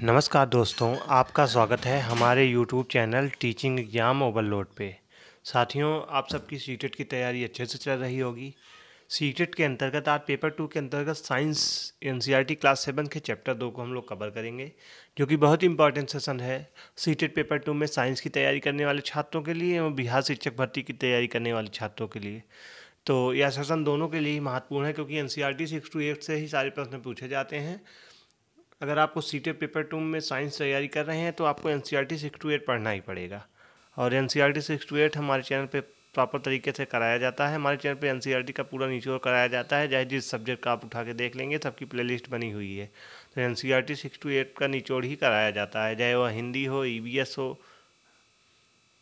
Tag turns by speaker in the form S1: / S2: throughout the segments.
S1: नमस्कार दोस्तों, आपका स्वागत है हमारे YouTube channel teaching exam overload पे। साथियों, आप सबकी सीटेट की तैयारी अच्छे से चल रही होगी। सीटेट के अंतर्गत आज पेपर 2 के अंतर्गत साइंस एनसीईआरटी क्लास 7 के चैप्टर 2 को हम लोग कवर करेंगे, जो कि बहुत इंपॉर्टेंट सेशन है सीटेट पेपर 2 में साइंस की तैयारी करने वाले छात्रों के लिए एवं बिहार शिक्षक भर्ती की तैयारी करने वाले छात्रों के लिए। तो यह सेशन दोनों के लिए ही महत्वपूर्ण है, क्योंकि एनसीईआरटी 6 to 8 से ही सारे प्रश्न पूछे जाते हैं। अगर आपको सीटेट पेपर 2 में साइंस तैयारी कर रहे हैं तो आपको एनसीईआरटी 6 to 8 पढ़ना ही पड़ेगा। और एनसीईआरटी 6 to 8 हमारे चैनल पे प्रॉपर तरीके से कराया जाता है। हमारे चैनल पे एनसीईआरटी का पूरा निचोड़ कराया जाता है, चाहे जिस सब्जेक्ट का आप उठा के देख लेंगे सबकी प्लेलिस्ट बनी हुई है। तो एनसीईआरटी 6 to 8 का निचोड़ ही कराया जाता है, चाहे वह हिंदी हो, ईवीएस हो,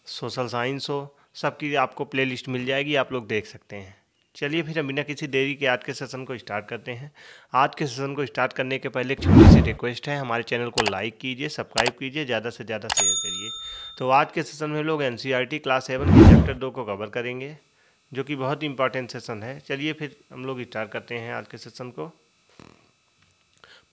S1: सोशल साइंस हो, सबकी आपको प्लेलिस्ट मिल जाएगी, आप लोग देख सकते हैं। चलिए फिर हम बिना किसी देरी के आज के सेशन को स्टार्ट करते हैं। आज के सेशन को स्टार्ट करने के पहले एक छोटी सी रिक्वेस्ट है, हमारे चैनल को लाइक कीजिए, सब्सक्राइब कीजिए, ज़्यादा से ज़्यादा शेयर करिए। तो आज के सेशन में लोग एनसीईआरटी क्लास 7 के चैप्टर 2 को कवर करेंगे, जो कि बहुत इंपॉर्टेंट सेशन है। चलिए फिर हम लोग स्टार्ट करते हैं आज के सेशन को।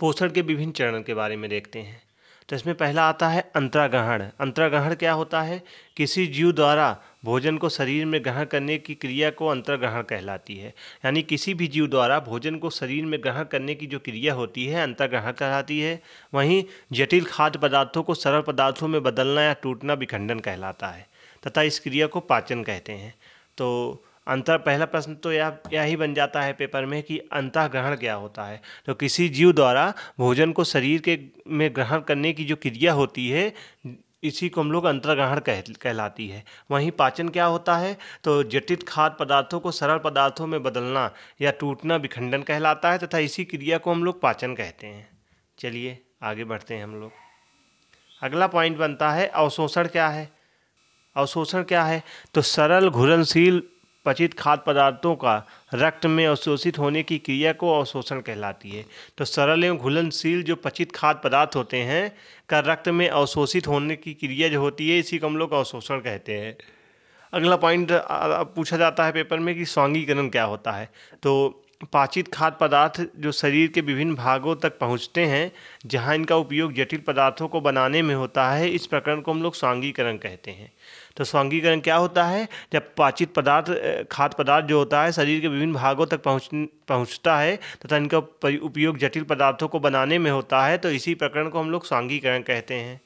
S1: पोषण के विभिन्न चरण के बारे में देखते हैं। तो इसमें पहला आता है अंतराग्रहण। अंतराग्रहण क्या होता है? किसी जीव द्वारा भोजन को शरीर में ग्रहण करने की क्रिया को अंतर्ग्रहण कहलाती है। यानी किसी भी जीव द्वारा भोजन को शरीर में ग्रहण करने की जो क्रिया होती है अंतर्ग्रहण कहलाती है। वहीं जटिल खाद्य पदार्थों को सरल पदार्थों में बदलना या टूटना विखंडन कहलाता है, तथा इस क्रिया को पाचन कहते हैं। तो पहला प्रश्न तो यह ही बन जाता है पेपर में कि अंतःग्रहण क्या होता है। तो किसी जीव द्वारा भोजन को शरीर के में ग्रहण करने की जो क्रिया होती है, इसी को हम लोग अंतर्ग्रहण कहलाती है। वहीं पाचन क्या होता है? तो जटिल खाद्य पदार्थों को सरल पदार्थों में बदलना या टूटना विखंडन कहलाता है, तथा इसी क्रिया को हम लोग पाचन कहते हैं। चलिए आगे बढ़ते हैं हम लोग। अगला पॉइंट बनता है अवशोषण क्या है। अवशोषण क्या है? तो सरल घुलनशील पचित खाद्य पदार्थों का रक्त में अवशोषित होने की क्रिया को अवशोषण कहलाती है। तो सरल एवं घुलनशील जो पचित खाद्य पदार्थ होते हैं का रक्त में अवशोषित होने की क्रिया जो होती है, इसी को हम लोग अवशोषण कहते हैं। अगला पॉइंट पूछा जाता है पेपर में कि स्वांगीकरण क्या होता है। तो पाचित खाद्य पदार्थ जो शरीर के विभिन्न भागों तक पहुंचते हैं, जहां इनका उपयोग जटिल पदार्थों को बनाने में होता है, इस प्रकरण को हम लोग स्वांगीकरण कहते हैं। तो स्वांगीकरण क्या होता है? जब पाचित पदार्थ खाद्य पदार्थ जो होता है शरीर के विभिन्न भागों तक पहुंचता है तथा इनका उपयोग जटिल पदार्थों को बनाने में होता है, तो इसी प्रकरण को हम लोग स्वांगीकरण कहते हैं।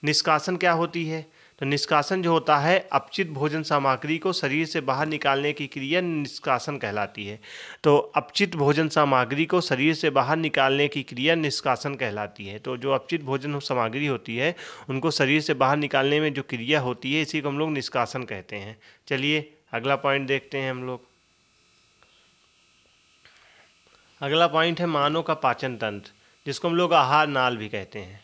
S1: निष्कासन क्या होती है? तो निष्कासन जो होता है अपचित भोजन सामग्री को शरीर से बाहर निकालने की क्रिया निष्कासन कहलाती है। तो अपचित भोजन सामग्री को शरीर से बाहर निकालने की क्रिया निष्कासन कहलाती है। तो जो अपचित भोजन सामग्री होती है उनको शरीर से बाहर निकालने में जो क्रिया होती है, इसी को हम लोग निष्कासन कहते हैं। चलिए अगला पॉइंट देखते हैं हम लोग। अगला पॉइंट है मानव का पाचन तंत्र, जिसको हम लोग आहार नाल भी कहते हैं।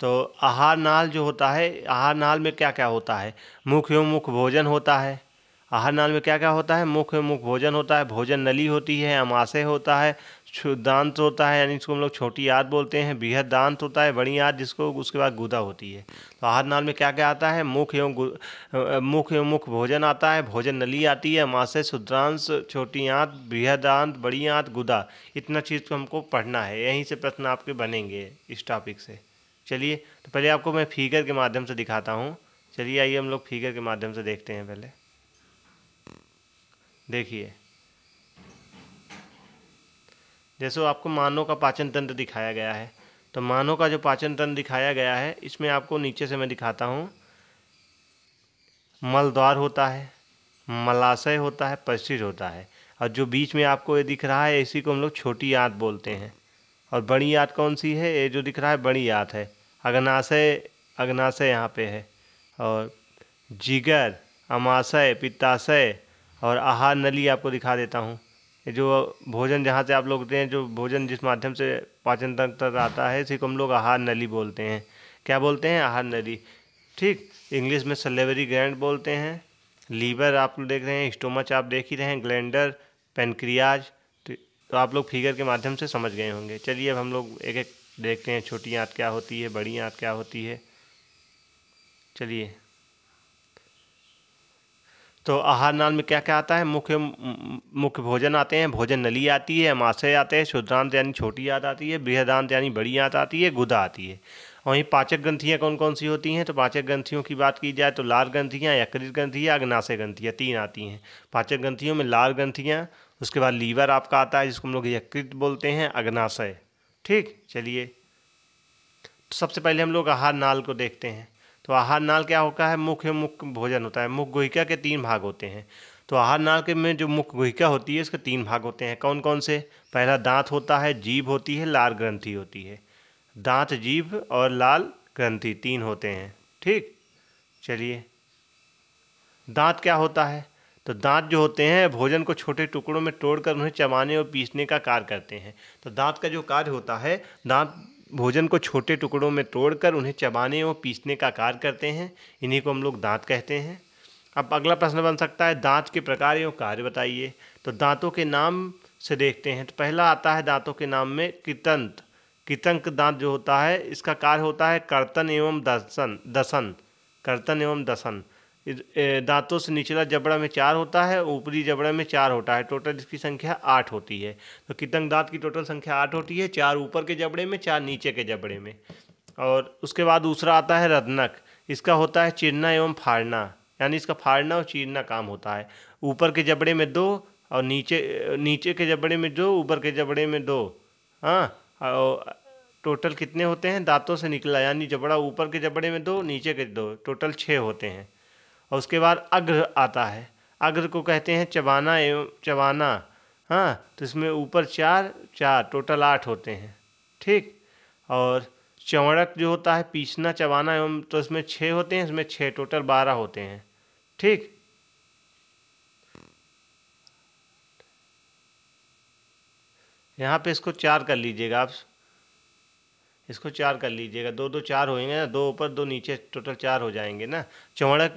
S1: तो आहार नाल जो होता है, आहार नाल में क्या क्या होता है? मुख एवं मुख भोजन होता है। आहार नाल में क्या क्या होता है? मुख एवं मुख भोजन होता है, भोजन नली होती है, अमाशय होता है, दांत होता है, यानी इसको हम लोग छोटी आंत बोलते हैं, बृहद दांत होता है, बड़ी आंत, जिसको उसके बाद गुदा होती है। तो आहार नाल में क्या क्या आता है? मुख एवं मुख भोजन आता है, भोजन नली आती है, अमाशय, शुद्रांश, छोटी आंत, बृहद आंत, बड़ी आंत, गुदा। इतना चीज़ को हमको पढ़ना है, यहीं से प्रश्न आपके बनेंगे इस टॉपिक से। चलिए तो पहले आपको मैं फिगर के माध्यम से दिखाता हूँ। चलिए आइए हम लोग फिगर के माध्यम से देखते हैं। पहले देखिए, जैसे आपको मानव का पाचन तंत्र दिखाया गया है, तो मानव का जो पाचन तंत्र दिखाया गया है, इसमें आपको नीचे से मैं दिखाता हूँ। मलद्वार होता है, मलाशय होता है, परिशिर होता है, और जो बीच में आपको ये दिख रहा है, इसी को हम लोग छोटी आंत बोलते हैं। और बड़ी आंत कौन सी है? ये जो दिख रहा है बड़ी आंत है। अग्नाशय, अग्नाशय यहाँ पे है, और जिगर, अमाशय, पित्ताशय और आहार नली आपको दिखा देता हूँ। ये जो भोजन जहाँ से आप लोग लेते हैं, जो भोजन जिस माध्यम से पाचन तंत्र तक आता है, इसी को हम लोग आहार नली बोलते हैं। क्या बोलते हैं? आहार नली। ठीक, इंग्लिश में सलेवरी ग्लैंड बोलते हैं। लीवर आप लोग देख रहे हैं, स्टोमच आप देख ही रहे हैं, ग्लैंडर, पेनक्रियाज। तो आप लोग फिगर के माध्यम से समझ गए होंगे। चलिए अब हम लोग एक एक देखते हैं, छोटी आंत क्या होती है, बड़ी आंत क्या होती है। चलिए, तो आहार नाल में क्या क्या आता है? मुख्य भोजन आते हैं, भोजन नली आती है, अमाशय आते हैं, क्षुद्रांत यानी छोटी आंत आती है, बृहदांत यानी बड़ी आंत आती है, गुदा आती है। वहीं पाचक ग्रंथियाँ कौन कौन सी होती हैं? तो पाचक ग्रंथियों की बात की जाए तो लार ग्रंथियाँ, यकृत ग्रंथियाँ, अग्नाशय ग्रंथियाँ, 3 आती हैं। पाचक ग्रंथियों में लार ग्रंथियाँ, उसके बाद लीवर आपका आता है जिसको हम लोग यकृत बोलते हैं, अग्नाशय। ठीक, चलिए तो सबसे पहले हम लोग आहार नाल को देखते हैं। तो आहार नाल क्या होता है? मुख्य भोजन होता है। मुख्य गुहिका के 3 भाग होते हैं। तो आहार नाल के में जो मुख्य गुहिका होती है इसके 3 भाग होते हैं। कौन कौन से? पहला दांत होता है, जीभ होती है, लार ग्रंथि होती है। दांत, जीभ और लाल ग्रंथि 3 होते हैं। ठीक, चलिए दांत क्या होता है? तो दांत जो होते हैं भोजन को छोटे टुकड़ों में तोड़कर उन्हें चबाने और पीसने का कार्य करते हैं। तो दांत का जो कार्य होता है, दांत भोजन को छोटे टुकड़ों में तोड़कर उन्हें चबाने और पीसने का कार्य करते हैं। इन्हीं को हम लोग दांत कहते हैं। अब अगला प्रश्न बन सकता है दांत के प्रकार एवं कार्य बताइए। तो दांतों के नाम से देखते हैं। तो पहला आता है दांतों के नाम में कृतंत। कृतंक दांत जो होता है इसका कार्य होता है कर्तन एवं दसन। कर्तन एवं दसन। दांतों से निचला जबड़ा में 4 होता है, ऊपरी जबड़ा में 4 होता है। टोटल इसकी संख्या 8 होती है। तो कृतंक दांत की टोटल संख्या 8 होती है, 4 ऊपर के जबड़े में, 4 नीचे के जबड़े में। और उसके बाद दूसरा आता है रत्नक। इसका होता है चीरना एवं फाड़ना, यानी इसका फाड़ना और चीरना काम होता है। ऊपर के जबड़े में 2 और नीचे के जबड़े में 2, ऊपर के जबड़े में 2। हाँ, और टोटल कितने होते हैं? दांतों से निकला यानी जबड़ा, ऊपर के जबड़े में 2, नीचे के 2, टोटल 6 होते हैं। और उसके बाद अग्र आता है। अग्र को कहते हैं चबाना एवं चबाना। हाँ, तो इसमें ऊपर 4 4, टोटल 8 होते हैं। ठीक, और चवड़क जो होता है पीसना चबाना एवं, तो इसमें 6 होते हैं, इसमें 6, टोटल 12 होते हैं। ठीक, यहाँ पे इसको 4 कर लीजिएगा आप, इसको 4 कर लीजिएगा। 2 2 4 होएंगे ना, 2 ऊपर 2 नीचे, टोटल 4 हो जाएंगे ना। चौड़क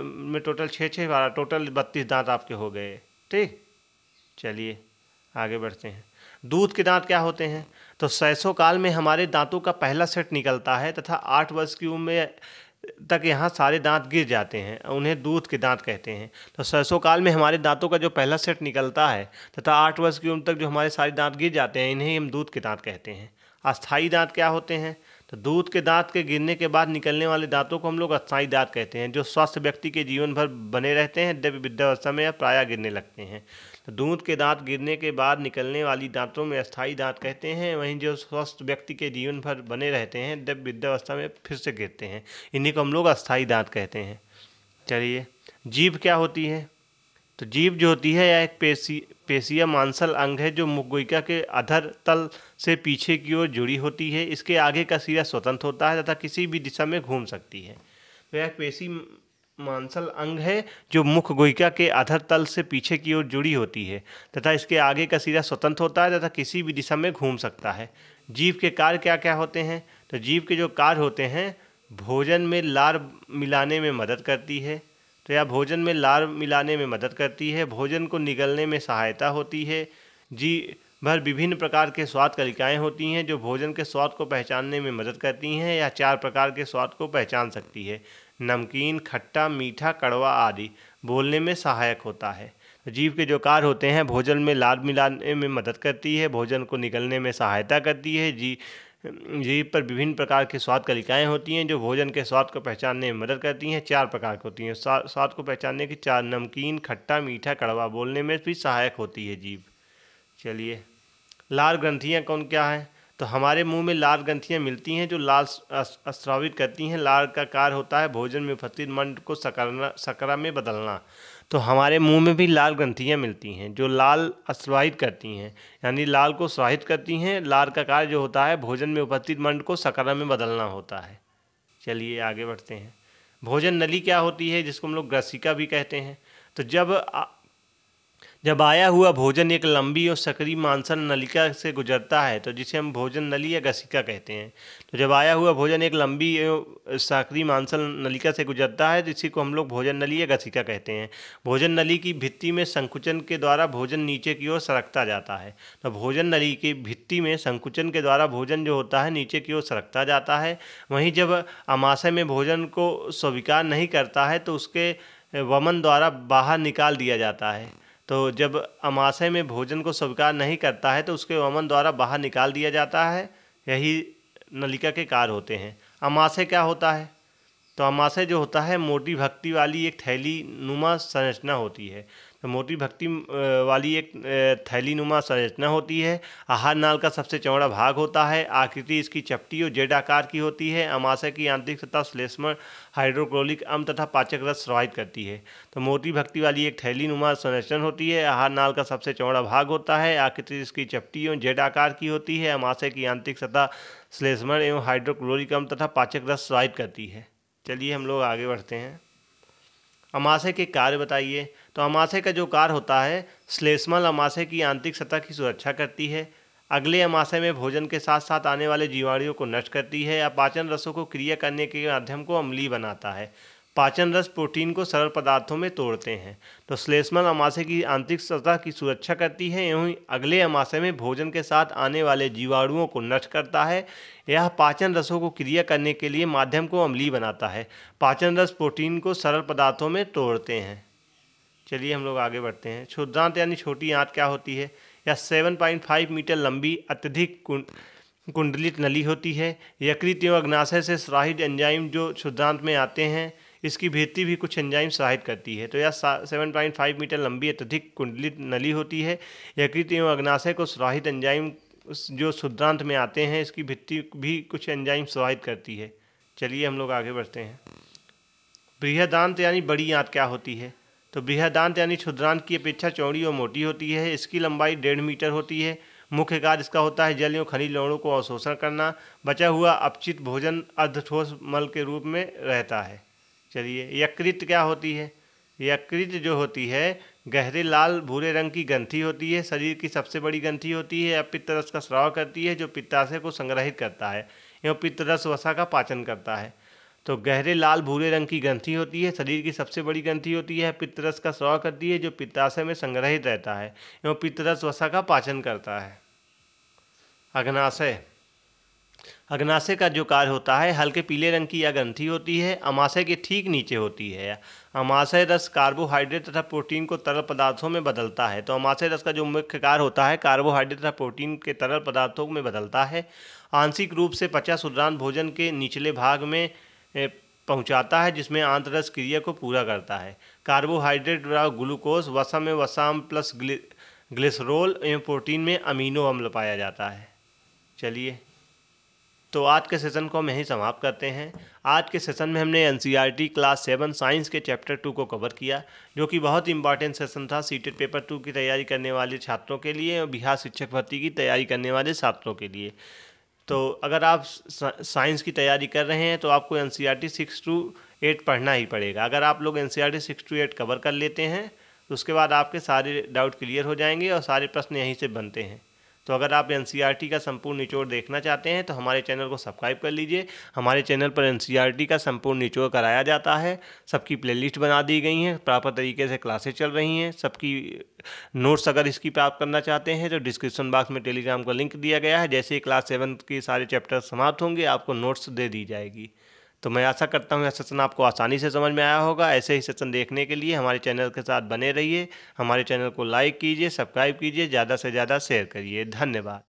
S1: में टोटल 6 6 12, टोटल 32 दांत आपके हो गए। ठीक, चलिए आगे बढ़ते हैं। दूध के दांत क्या होते हैं? तो शैशव काल में हमारे दांतों का पहला सेट निकलता है तथा 8 वर्ष की उम्र में तक यहाँ सारे दांत गिर जाते हैं, उन्हें दूध के दांत कहते हैं। तो शैशव काल में हमारे दांतों का जो पहला सेट निकलता है तथा 8 वर्ष की उम्र तक जो हमारे सारे दांत गिर जाते हैं, इन्हें हम दूध के दांत कहते हैं। अस्थाई दांत क्या होते हैं? तो दूध के दांत के गिरने के बाद निकलने वाले दांतों को हम लोग अस्थाई दांत कहते हैं, जो स्वस्थ व्यक्ति के जीवन भर बने रहते हैं, यद्यपि वृद्धावस्था में या प्रायः गिरने लगते हैं। तो दूध के दांत गिरने के बाद निकलने वाली दांतों में अस्थाई दांत कहते हैं। वहीं जो स्वस्थ व्यक्ति के जीवन भर बने रहते हैं, जब वृद्धावस्था में फिर से गिरते हैं, इन्हीं को हम लोग अस्थाई दांत कहते हैं। चलिए, जीभ क्या होती है? तो जीभ जो होती है यह एक पेशीय मांसल अंग है जो मुखगुहिका के अधर तल से पीछे की ओर जुड़ी होती है। इसके आगे का सिरा स्वतंत्र होता है तथा किसी भी दिशा में घूम सकती है। तो यह पेशी मांसल अंग है जो मुखगुहिका के अधर तल से पीछे की ओर जुड़ी होती है तथा इसके आगे का सिरा स्वतंत्र होता है तथा किसी भी दिशा में घूम सकता है। जीभ के कार्य क्या क्या होते हैं? तो जीभ के जो कार्य होते हैं, भोजन में लार मिलाने में मदद करती है। तो यह भोजन में लार मिलाने में मदद करती है, भोजन को निगलने में सहायता होती है। जी भर विभिन्न प्रकार के स्वाद कलिकाएँ होती हैं जो भोजन के स्वाद को पहचानने में मदद करती हैं। यह 4 प्रकार के स्वाद को पहचान सकती है: नमकीन, खट्टा, मीठा, कड़वा आदि। बोलने में सहायक होता है। तो जीभ के जो कार्य होते हैं, भोजन में लार मिलाने में मदद करती है, भोजन को निगलने में सहायता करती है। जीभ पर विभिन्न प्रकार की स्वाद कलिकाएँ होती हैं जो भोजन के स्वाद को पहचानने में मदद करती हैं। 4 प्रकार की होती हैं स्वाद को पहचानने की 4: नमकीन, खट्टा, मीठा, कड़वा। बोलने में भी सहायक होती है जीभ। चलिए, लार ग्रंथियाँ कौन क्या हैं? तो हमारे मुंह में लार ग्रंथियाँ मिलती हैं जो लाल स्रावित करती हैं। लार का कार्य होता है भोजन में उपस्थित मंड को शकरा में बदलना। तो हमारे मुंह में भी लाल ग्रंथियाँ मिलती हैं जो लाल स्रावित करती हैं, यानी लाल को स्रावित करती हैं। लार का कार्य जो होता है भोजन में उपस्थित मंड को शकरा में बदलना होता है। चलिए आगे बढ़ते हैं। भोजन नली क्या होती है, जिसको हम लोग ग्रसिका भी कहते हैं? तो जब आया हुआ भोजन एक लंबी और सकरी मांसल नलिका से गुजरता है, तो जिसे हम भोजन नली या गसिका कहते हैं। तो जब आया हुआ भोजन एक लंबी और सकरी मांसल नलिका से गुजरता है, तो इसी को हम लोग भोजन नली या गसिका कहते हैं। भोजन नली की भित्ति में संकुचन के द्वारा भोजन नीचे की ओर सरकता जाता है। तो भोजन नली की भित्ति में संकुचन के द्वारा भोजन जो होता है नीचे की ओर सरकता जाता है। वहीं जब आमाशय में भोजन को स्वीकार नहीं करता है तो उसके वमन द्वारा बाहर निकाल दिया जाता है। तो जब अमाशय में भोजन को स्वीकार नहीं करता है तो उसके वमन द्वारा बाहर निकाल दिया जाता है। यही नलिका के कार्य होते हैं। अमाशय क्या होता है? तो अमाशय जो होता है मोटी भक्ति वाली एक थैली नुमा संरचना होती है। तो मोटी भक्ति वाली एक थैली नुमा संरचना होती है। आहार नाल का सबसे चौड़ा भाग होता है। आकृति इसकी चपटी और जेड आकार की होती है। अमाशय की आंतरिक सतह श्लेष्मल हाइड्रोक्लोरिक अम्ल तथा पाचक रस प्रवाहित करती है। तो मोटी भक्ति वाली एक थैली नुमा संरचना होती है। आहार नाल का सबसे चौड़ा भाग होता है। आकृति इसकी चपटी और जेड आकार की होती है। अमाशय की आंतरिक सतह श्लेष्मल एवं हाइड्रोक्लोरिक अम्ल तथा पाचक रस प्रवाहित करती है। चलिए हम लोग आगे बढ़ते हैं। अमाशय के कार्य बताइए। तो अमाशय का जो कार्य होता है, श्लेष्मल अमाशय की आंतरिक सतह की सुरक्षा करती है। अगले अमाशय में भोजन के साथ साथ आने वाले जीवाणुओं को नष्ट करती है। अपाचन रसों को क्रिया करने के माध्यम को अम्लीय बनाता है। पाचन रस प्रोटीन को सरल पदार्थों में तोड़ते हैं। तो श्लेष्मल अमाशय की आंतरिक सतह की सुरक्षा करती है एवं अगले अमाशय में भोजन के साथ आने वाले जीवाणुओं को नष्ट करता है। यह पाचन रसों को क्रिया करने के लिए माध्यम को अम्लीय बनाता है। पाचन रस प्रोटीन को सरल पदार्थों में तोड़ते हैं। चलिए हम लोग आगे बढ़ते हैं। क्षुद्रांत यानी छोटी आंत क्या होती है? यह 7.5 मीटर लंबी अत्यधिक कुंडलित नली होती है। यकृत एवं अग्नाशय से स्रावित एंजाइम जो क्षुद्रांत में आते हैं, इसकी भित्ति भी कुछ एंजाइम स्रावित करती है। तो यह 7.5 मीटर लंबी अत्यधिक कुंडलित नली होती है। यकृत एवं अग्नाशय को स्रावित एंजाइम जो क्षुद्रांत में आते हैं, इसकी भित्ति भी कुछ एंजाइम स्रावित करती है। चलिए हम लोग आगे बढ़ते हैं। बृहदांत यानी बड़ी आंत क्या होती है? तो बृहदांत यानी क्षुद्रांत की अपेक्षा चौड़ी और मोटी होती है। इसकी लंबाई 1.5 मीटर होती है। मुख्य कार्य इसका होता है जल एवं खनिज लवणों को अवशोषण करना। बचा हुआ अपचित भोजन अर्धठोस मल के रूप में रहता है। चलिए, यकृत क्या होती है? यकृत जो होती है गहरे लाल भूरे रंग की ग्रंथि होती है। शरीर की सबसे बड़ी ग्रंथि होती है। पित्त रस का स्राव करती है जो पित्ताशय को संग्रहित करता है एवं पित्त रस वसा का पाचन करता है। तो गहरे लाल भूरे रंग की ग्रंथि होती है, शरीर की सबसे बड़ी ग्रंथि होती है, पित्त रस का स्राव करती है जो पित्ताशय में संग्रहित रहता है एवं पित्त रस वसा का पाचन करता है। अग्नाशय। अग्नाशय का जो कार्य होता है, हल्के पीले रंग की यह ग्रंथि होती है। अमाशय के ठीक नीचे होती है। अमाशय रस कार्बोहाइड्रेट तथा प्रोटीन को तरल पदार्थों में बदलता है। तो अमाशय रस का जो मुख्य कार्य होता है कार्बोहाइड्रेट तथा प्रोटीन के तरल पदार्थों में बदलता है। आंशिक रूप से पचा क्षुद्रांत भोजन के निचले भाग में पहुंचाता है जिसमें आंतरस क्रिया को पूरा करता है। कार्बोहाइड्रेट ग्लूकोज, वसा में वसाम प्लस ग्लिसरॉल एवं प्रोटीन में अमीनो अम्ल पाया जाता है। चलिए, तो आज के सेशन को हम यहीं समाप्त करते हैं। आज के सेशन में हमने एनसीईआरटी क्लास 7 साइंस के चैप्टर 2 को कवर किया, जो कि बहुत इंपॉर्टेंट सेशन था सीटेट पेपर 2 की तैयारी करने वाले छात्रों के लिए और बिहार शिक्षक भर्ती की तैयारी करने वाले छात्रों के लिए। तो अगर आप साइंस की तैयारी कर रहे हैं तो आपको एनसीईआरटी 6 to 8 पढ़ना ही पड़ेगा। अगर आप लोग एनसीईआरटी 6 to 8 कवर कर लेते हैं तो उसके बाद आपके सारे डाउट क्लियर हो जाएंगे और सारे प्रश्न यहीं से बनते हैं। तो अगर आप एनसीईआरटी का संपूर्ण निचोड़ देखना चाहते हैं तो हमारे चैनल को सब्सक्राइब कर लीजिए। हमारे चैनल पर एनसीईआरटी का संपूर्ण निचोड़ कराया जाता है। सबकी प्लेलिस्ट बना दी गई हैं, प्रॉपर तरीके से क्लासेस चल रही हैं। सबकी नोट्स अगर इसकी प्राप्त करना चाहते हैं तो डिस्क्रिप्शन बॉक्स में टेलीग्राम का लिंक दिया गया है। जैसे ही क्लास 7 के सारे चैप्टर समाप्त होंगे आपको नोट्स दे दी जाएगी। तो मैं आशा करता हूँ यह सेशन आपको आसानी से समझ में आया होगा। ऐसे ही सेशन देखने के लिए हमारे चैनल के साथ बने रहिए। हमारे चैनल को लाइक कीजिए, सब्सक्राइब कीजिए, ज़्यादा से ज़्यादा शेयर करिए। धन्यवाद।